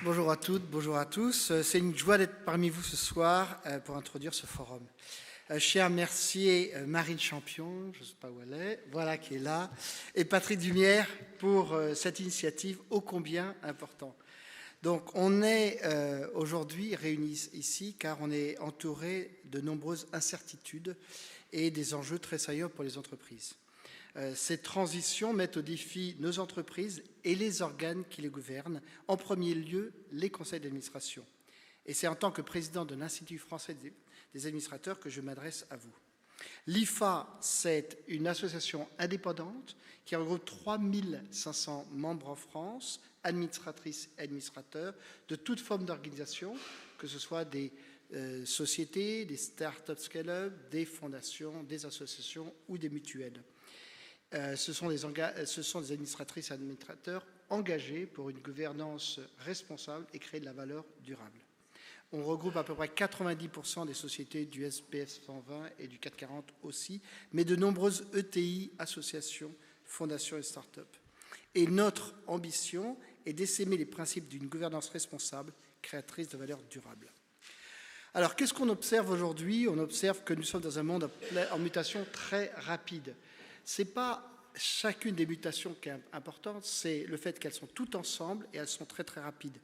Bonjour à toutes, bonjour à tous. C'est une joie d'être parmi vous ce soir pour introduire ce forum. Je tiens à remercier Marine Champion, je ne sais pas où elle est, voilà qui est là, et Patrick Dumière pour cette initiative ô combien importante. Donc on est aujourd'hui réunis ici car on est entouré de nombreuses incertitudes et des enjeux très saillants pour les entreprises. Ces transitions mettent au défi nos entreprises et les organes qui les gouvernent, en premier lieu les conseils d'administration. Et c'est en tant que président de l'Institut français des administrateurs que je m'adresse à vous. L'IFA, c'est une association indépendante qui regroupe 3500 membres en France, administratrices et administrateurs, de toute forme d'organisation, que ce soit des sociétés, des start-up scale-up, des fondations, des associations ou des mutuelles. Ce sont des administratrices et administrateurs engagés pour une gouvernance responsable et créer de la valeur durable. On regroupe à peu près 90% des sociétés du SBF 120 et du CAC 40 aussi, mais de nombreuses ETI, associations, fondations et start-up. Et notre ambition est d'essaimer les principes d'une gouvernance responsable, créatrice de valeur durable. Alors, qu'est-ce qu'on observe aujourd'hui? On observe que nous sommes dans un monde en mutation très rapide. Ce n'est pas chacune des mutations qui est importante, c'est le fait qu'elles sont toutes ensemble et elles sont très très rapides.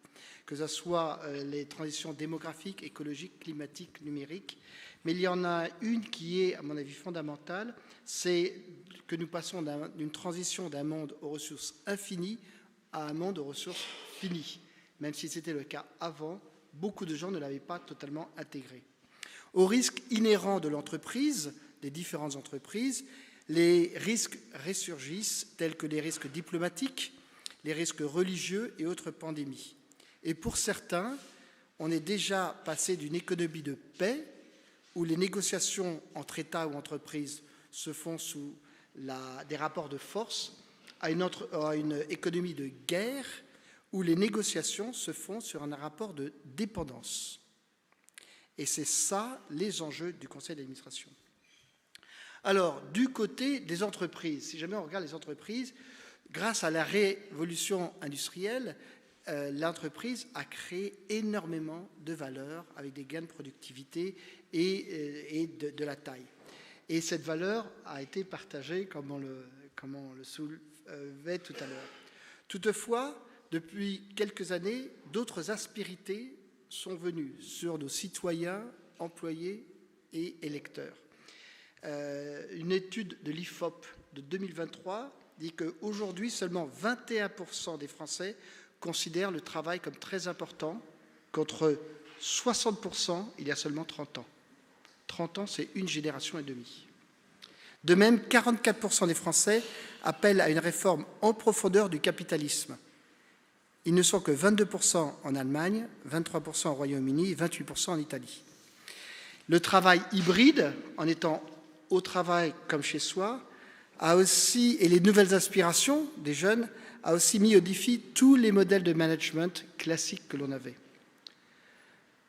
Que ce soit les transitions démographiques, écologiques, climatiques, numériques. Mais il y en a une qui est, à mon avis, fondamentale, c'est que nous passons d'une transition d'un monde aux ressources infinies à un monde aux ressources finies. Même si c'était le cas avant, beaucoup de gens ne l'avaient pas totalement intégré. Aux risques inhérents de l'entreprise, des différentes entreprises, les risques ressurgissent, tels que les risques diplomatiques, les risques religieux et autres pandémies. Et pour certains, on est déjà passé d'une économie de paix, où les négociations entre États ou entreprises se font sous des rapports de force, à une économie de guerre, où les négociations se font sur un rapport de dépendance. Et c'est ça les enjeux du conseil d'administration. Alors, du côté des entreprises, si jamais on regarde les entreprises, grâce à la révolution industrielle, l'entreprise a créé énormément de valeur avec des gains de productivité et de la taille. Et cette valeur a été partagée comme on le soulevait tout à l'heure. Toutefois, depuis quelques années, d'autres aspérités sont venues sur nos citoyens, employés et électeurs. Une étude de l'IFOP de 2023 dit qu'aujourd'hui, seulement 21% des Français considèrent le travail comme très important, contre 60% il y a seulement 30 ans. 30 ans, c'est une génération et demie. De même, 44% des Français appellent à une réforme en profondeur du capitalisme. Ils ne sont que 22% en Allemagne, 23% au Royaume-Uni et 28% en Italie. Le travail hybride, en étant au travail comme chez soi, et les nouvelles aspirations des jeunes, a aussi mis au défi tous les modèles de management classiques que l'on avait.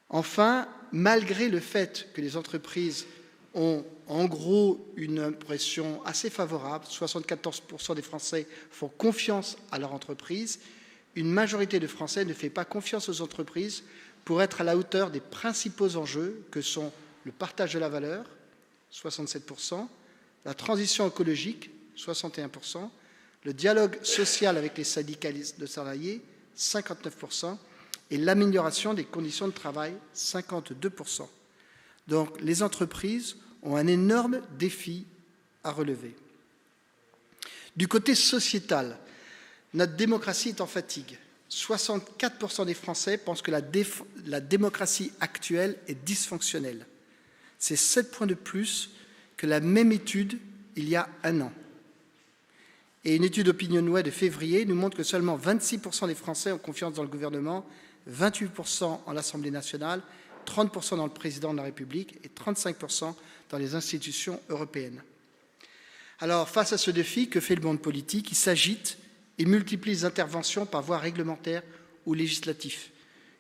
Enfin, malgré le fait que les entreprises ont en gros une impression assez favorable, 74% des Français font confiance à leur entreprise, une majorité de Français ne fait pas confiance aux entreprises pour être à la hauteur des principaux enjeux que sont le partage de la valeur, 67%, la transition écologique, 61%, le dialogue social avec les syndicats de salariés, 59%, et l'amélioration des conditions de travail, 52%. Donc, les entreprises ont un énorme défi à relever. Du côté sociétal, notre démocratie est en fatigue. 64% des Français pensent que la démocratie actuelle est dysfonctionnelle. C'est 7 points de plus que la même étude il y a un an. Et une étude OpinionWay de février nous montre que seulement 26% des Français ont confiance dans le gouvernement, 28% en l'Assemblée nationale, 30% dans le président de la République et 35% dans les institutions européennes. Alors, face à ce défi, que fait le monde politique? Il s'agite, il multiplie les interventions par voie réglementaire ou législative,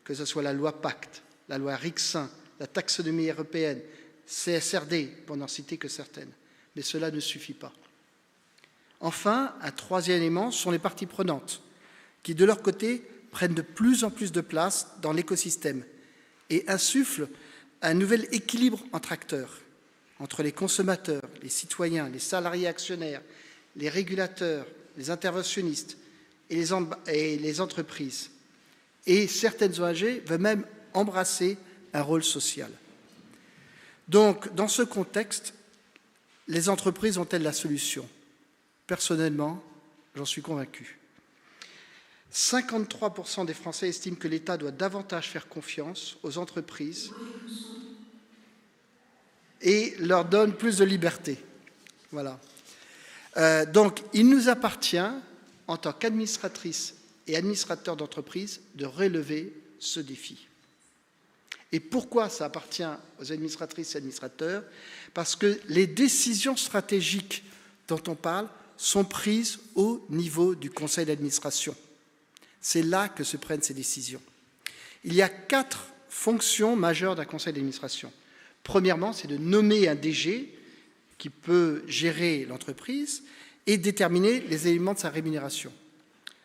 que ce soit la loi Pacte, la loi Rixin, la taxonomie européenne, CSRD, pour n'en citer que certaines. Mais cela ne suffit pas. Enfin, un troisième élément sont les parties prenantes, qui, de leur côté, prennent de plus en plus de place dans l'écosystème et insufflent un nouvel équilibre entre acteurs, entre les consommateurs, les citoyens, les salariés actionnaires, les régulateurs, les interventionnistes et les entreprises. Et certaines ONG veulent même embrasser un rôle social. Donc, dans ce contexte, les entreprises ont-elles la solution? Personnellement, j'en suis convaincu. 53% des Français estiment que l'État doit davantage faire confiance aux entreprises et leur donne plus de liberté. Voilà. Donc, il nous appartient, en tant qu'administratrices et administrateurs d'entreprise, de relever ce défi. Et pourquoi ça appartient aux administratrices et administrateurs? Parce que les décisions stratégiques dont on parle sont prises au niveau du conseil d'administration. C'est là que se prennent ces décisions. Il y a 4 fonctions majeures d'un conseil d'administration. Premièrement, c'est de nommer un DG qui peut gérer l'entreprise et déterminer les éléments de sa rémunération.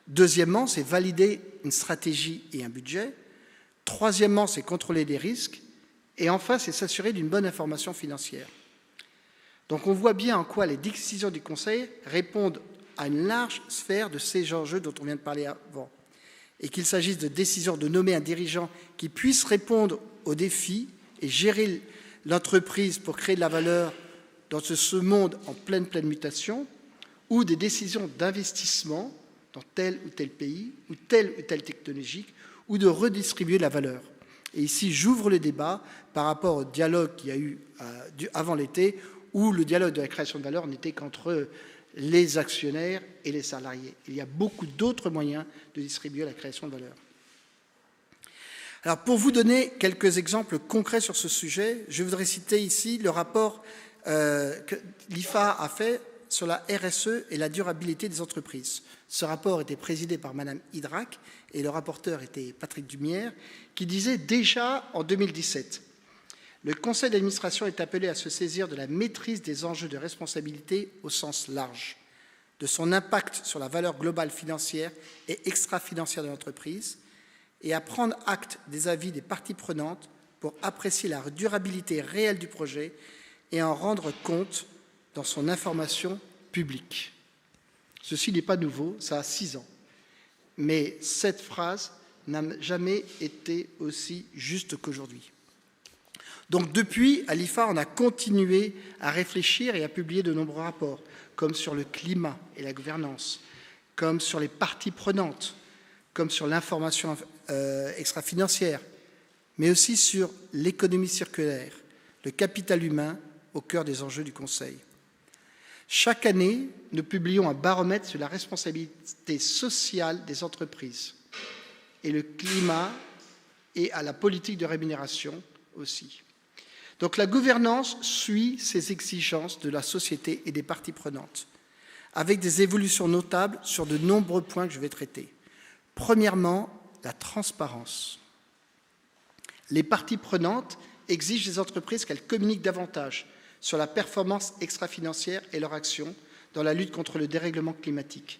Deuxièmement, c'est valider une stratégie et un budget. Troisièmement, c'est contrôler les risques. Et enfin, c'est s'assurer d'une bonne information financière. Donc on voit bien en quoi les décisions du Conseil répondent à une large sphère de ces enjeux dont on vient de parler avant. Et qu'il s'agisse de décisions de nommer un dirigeant qui puisse répondre aux défis et gérer l'entreprise pour créer de la valeur dans ce monde en pleine mutation, ou des décisions d'investissement dans tel ou tel pays, ou telle technologie, ou de redistribuer la valeur. Et ici, j'ouvre le débat par rapport au dialogue qu'il y a eu avant l'été, où le dialogue de la création de valeur n'était qu'entre les actionnaires et les salariés. Il y a beaucoup d'autres moyens de distribuer la création de valeur. Alors, pour vous donner quelques exemples concrets sur ce sujet, je voudrais citer ici le rapport que l'IFA a fait sur la RSE et la durabilité des entreprises. Ce rapport était présidé par Madame Idrac et le rapporteur était Patrick Dumière, qui disait déjà en 2017 « Le conseil d'administration est appelé à se saisir de la maîtrise des enjeux de responsabilité au sens large, de son impact sur la valeur globale financière et extra-financière de l'entreprise, et à prendre acte des avis des parties prenantes pour apprécier la durabilité réelle du projet et en rendre compte dans son information publique. » Ceci n'est pas nouveau, ça a 6 ans. Mais cette phrase n'a jamais été aussi juste qu'aujourd'hui. Donc depuis, à l'IFA, on a continué à réfléchir et à publier de nombreux rapports, comme sur le climat et la gouvernance, comme sur les parties prenantes, comme sur l'information extra-financière, mais aussi sur l'économie circulaire, le capital humain au cœur des enjeux du Conseil. Chaque année, nous publions un baromètre sur la responsabilité sociale des entreprises et le climat et à la politique de rémunération aussi. Donc la gouvernance suit ces exigences de la société et des parties prenantes, avec des évolutions notables sur de nombreux points que je vais traiter. Premièrement, la transparence. Les parties prenantes exigent des entreprises qu'elles communiquent davantage sur la performance extra-financière et leur action dans la lutte contre le dérèglement climatique.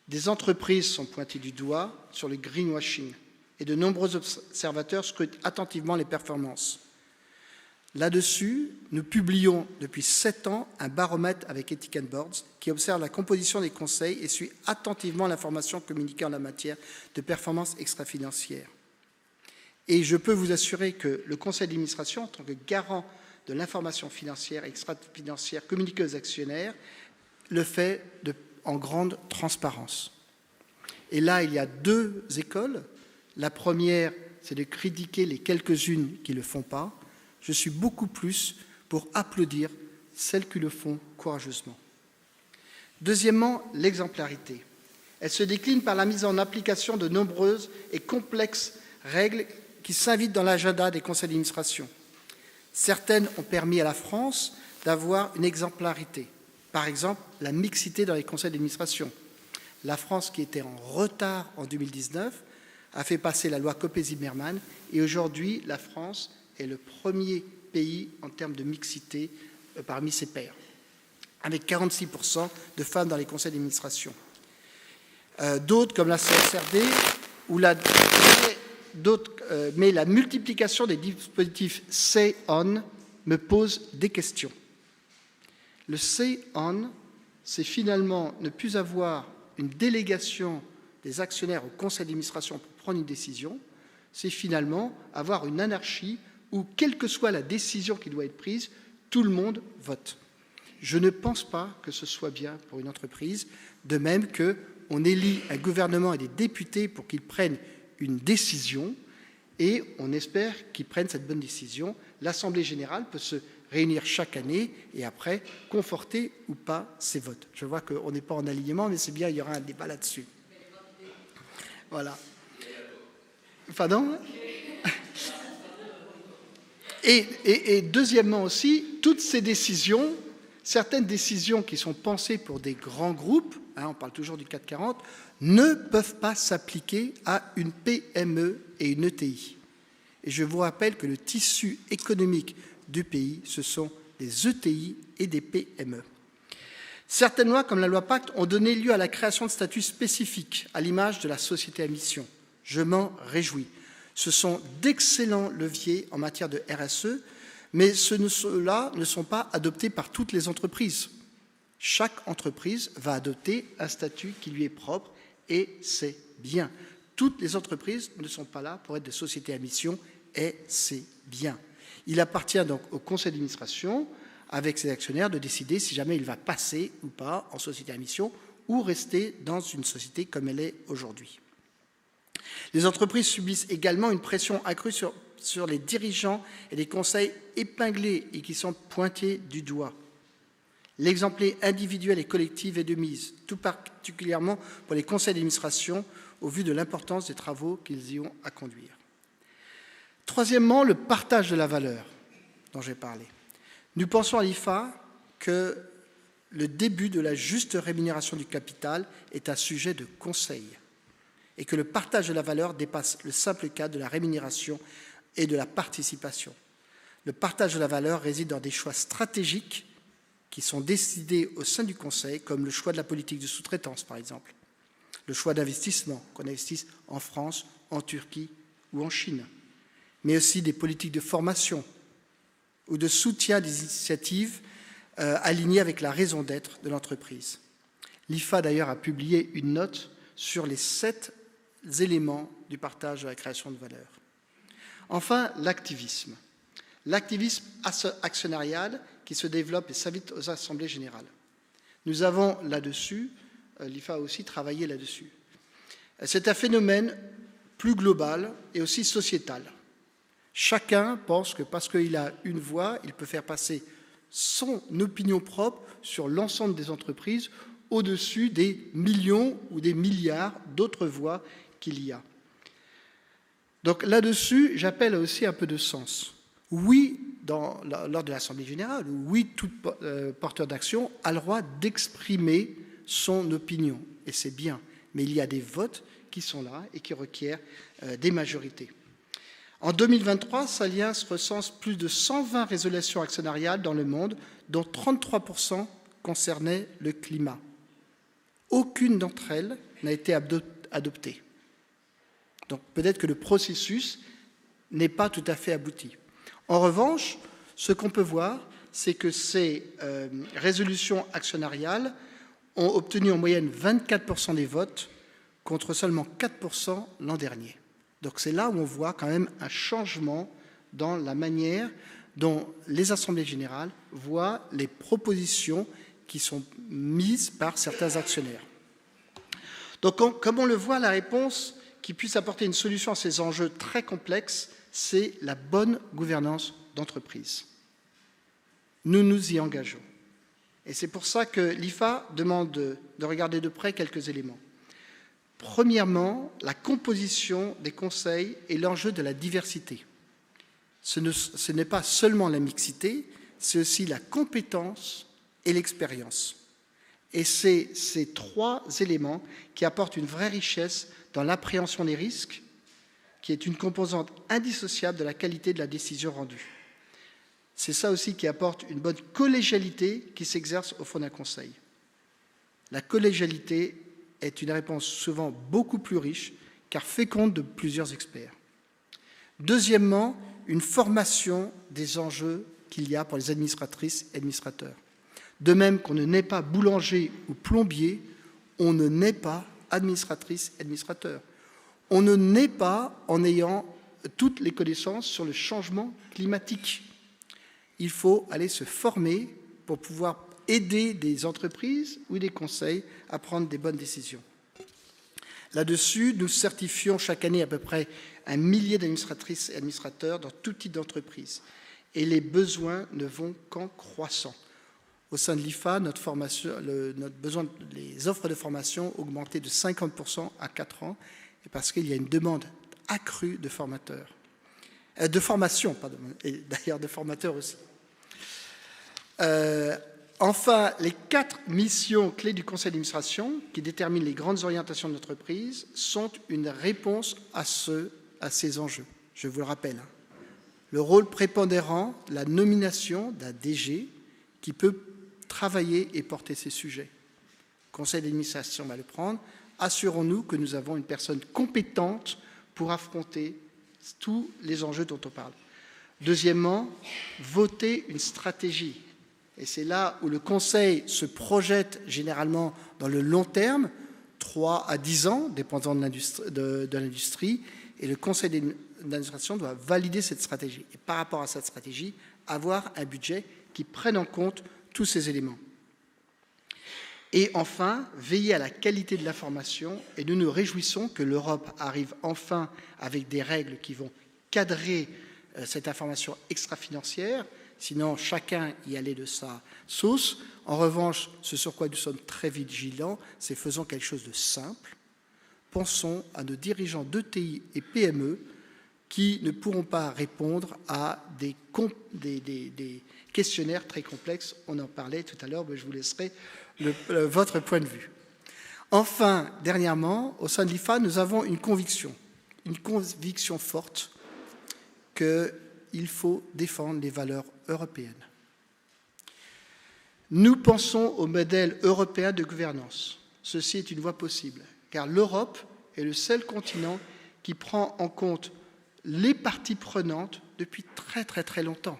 Des entreprises sont pointées du doigt sur le greenwashing et de nombreux observateurs scrutent attentivement les performances. Là-dessus, nous publions depuis 7 ans un baromètre avec Ethics and Boards qui observe la composition des conseils et suit attentivement l'information communiquée en la matière de performance extra-financière. Et je peux vous assurer que le conseil d'administration, en tant que garant de l'information financière et extra-financière communiquée aux actionnaires, le fait en grande transparence. Et là, il y a 2 écoles. La première, c'est de critiquer les quelques-unes qui ne le font pas. Je suis beaucoup plus pour applaudir celles qui le font courageusement. Deuxièmement, l'exemplarité. Elle se décline par la mise en application de nombreuses et complexes règles qui s'invitent dans l'agenda des conseils d'administration. Certaines ont permis à la France d'avoir une exemplarité. Par exemple, la mixité dans les conseils d'administration. La France, qui était en retard en 2019, a fait passer la loi Copé-Zimmermann et aujourd'hui, la France est le premier pays en termes de mixité parmi ses pairs, avec 46% de femmes dans les conseils d'administration. D'autres, comme la CSRD mais la multiplication des dispositifs Say On me pose des questions. Le Say On, c'est finalement ne plus avoir une délégation des actionnaires au conseil d'administration pour prendre une décision, c'est finalement avoir une anarchie où, quelle que soit la décision qui doit être prise, tout le monde vote. Je ne pense pas que ce soit bien pour une entreprise, de même qu'on élit un gouvernement et des députés pour qu'ils prennent une décision, et on espère qu'ils prennent cette bonne décision. L'Assemblée générale peut se réunir chaque année et après conforter ou pas ces votes. Je vois qu'on n'est pas en alignement, mais c'est bien, il y aura un débat là-dessus. Voilà. Pardon ? Et deuxièmement aussi, toutes ces décisions, certaines décisions qui sont pensées pour des grands groupes, on parle toujours du CAC 40, ne peuvent pas s'appliquer à une PME et une ETI. Et je vous rappelle que le tissu économique du pays, ce sont des ETI et des PME. Certaines lois, comme la loi Pacte, ont donné lieu à la création de statuts spécifiques, à l'image de la société à mission. Je m'en réjouis. Ce sont d'excellents leviers en matière de RSE, mais ceux-là ne sont pas adoptés par toutes les entreprises. Chaque entreprise va adopter un statut qui lui est propre, et c'est bien. Toutes les entreprises ne sont pas là pour être des sociétés à mission, et c'est bien. Il appartient donc au conseil d'administration, avec ses actionnaires, de décider si jamais il va passer ou pas en société à mission ou rester dans une société comme elle est aujourd'hui. Les entreprises subissent également une pression accrue sur les dirigeants et les conseils épinglés et qui sont pointés du doigt. L'exemplarité individuelle et collective est de mise, tout particulièrement pour les conseils d'administration, au vu de l'importance des travaux qu'ils y ont à conduire. Troisièmement, le partage de la valeur dont j'ai parlé. Nous pensons à l'IFA que le début de la juste rémunération du capital est un sujet de conseil et que le partage de la valeur dépasse le simple cadre de la rémunération et de la participation. Le partage de la valeur réside dans des choix stratégiques qui sont décidés au sein du conseil, comme le choix de la politique de sous-traitance, par exemple, le choix d'investissement, qu'on investisse en France, en Turquie ou en Chine, mais aussi des politiques de formation ou de soutien des initiatives alignées avec la raison d'être de l'entreprise. L'IFA, d'ailleurs, a publié une note sur les 7 éléments du partage de la création de valeur. Enfin, l'activisme. L'activisme actionnarial qui se développe et s'invite aux assemblées générales. Nous avons là-dessus, l'IFA a aussi travaillé là-dessus. C'est un phénomène plus global et aussi sociétal. Chacun pense que parce qu'il a une voix, il peut faire passer son opinion propre sur l'ensemble des entreprises au-dessus des millions ou des milliards d'autres voix qu'il y a. Donc là-dessus, j'appelle aussi un peu de sens. Oui, lors de l'Assemblée générale, oui, tout porteur d'action a le droit d'exprimer son opinion, et c'est bien. Mais il y a des votes qui sont là et qui requièrent des majorités. En 2023, Saliens recense plus de 120 résolutions actionnariales dans le monde, dont 33% concernaient le climat. Aucune d'entre elles n'a été adoptée. Donc peut-être que le processus n'est pas tout à fait abouti. En revanche, ce qu'on peut voir, c'est que ces résolutions actionnariales ont obtenu en moyenne 24% des votes contre seulement 4% l'an dernier. Donc c'est là où on voit quand même un changement dans la manière dont les assemblées générales voient les propositions qui sont mises par certains actionnaires. Donc comme on le voit, la réponse qui puisse apporter une solution à ces enjeux très complexes, c'est la bonne gouvernance d'entreprise. Nous nous y engageons. Et c'est pour ça que l'IFA demande de regarder de près quelques éléments. Premièrement, la composition des conseils et l'enjeu de la diversité. Ce n'est pas seulement la mixité, c'est aussi la compétence et l'expérience. Et c'est ces 3 éléments qui apportent une vraie richesse dans l'appréhension des risques, qui est une composante indissociable de la qualité de la décision rendue. C'est ça aussi qui apporte une bonne collégialité qui s'exerce au fond d'un conseil. La collégialité est une réponse souvent beaucoup plus riche car féconde de plusieurs experts. Deuxièmement, une formation des enjeux qu'il y a pour les administratrices et administrateurs. De même qu'on ne naît pas boulanger ou plombier, on ne naît pas administratrice et administrateur. On ne naît pas en ayant toutes les connaissances sur le changement climatique. Il faut aller se former pour pouvoir aider des entreprises ou des conseils à prendre des bonnes décisions. Là-dessus, nous certifions chaque année à peu près 1 millier d'administratrices et administrateurs dans tout type d'entreprise. Et les besoins ne vont qu'en croissant. Au sein de l'IFA, les offres de formation ont augmenté de 50% à 4 ans, et parce qu'il y a une demande accrue de formateurs. De formation, pardon, et d'ailleurs de formateurs aussi. Enfin, les 4 missions clés du conseil d'administration qui déterminent les grandes orientations de l'entreprise sont une réponse à ces enjeux. Je vous le rappelle. Le rôle prépondérant, la nomination d'un DG qui peut travailler et porter ces sujets. Le conseil d'administration va le prendre. Assurons-nous que nous avons une personne compétente pour affronter tous les enjeux dont on parle. Deuxièmement, voter une stratégie. Et c'est là où le Conseil se projette généralement dans le long terme, 3 à 10 ans, dépendant de l'industrie, et le Conseil d'administration doit valider cette stratégie. Et par rapport à cette stratégie, avoir un budget qui prenne en compte tous ces éléments. Et enfin, veiller à la qualité de la formation, et nous nous réjouissons que l'Europe arrive enfin avec des règles qui vont cadrer cette information extra-financière, sinon chacun y allait de sa sauce. En revanche, ce sur quoi nous sommes très vigilants, c'est faisons quelque chose de simple. Pensons à nos dirigeants d'ETI et PME qui ne pourront pas répondre à des questionnaires très complexes. On en parlait tout à l'heure, mais je vous laisserai votre point de vue. Enfin, dernièrement, au sein de l'IFA, nous avons une conviction forte qu'il faut défendre les valeurs européennes. Nous pensons au modèle européen de gouvernance. Ceci est une voie possible, car l'Europe est le seul continent qui prend en compte les parties prenantes depuis très très très longtemps.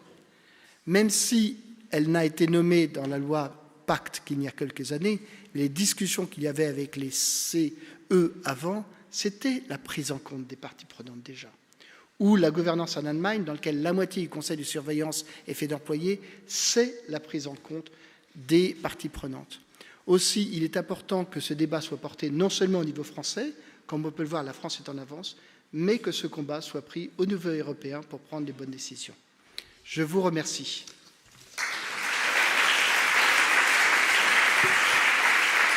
Même si elle n'a été nommée dans la loi Pacte qu'il y a quelques années, les discussions qu'il y avait avec les CE avant, c'était la prise en compte des parties prenantes déjà. Ou la gouvernance en Allemagne, dans laquelle la moitié du conseil de surveillance est fait d'employés, c'est la prise en compte des parties prenantes. Aussi, il est important que ce débat soit porté non seulement au niveau français, comme on peut le voir, la France est en avance, mais que ce combat soit pris au niveau européen pour prendre les bonnes décisions. Je vous remercie.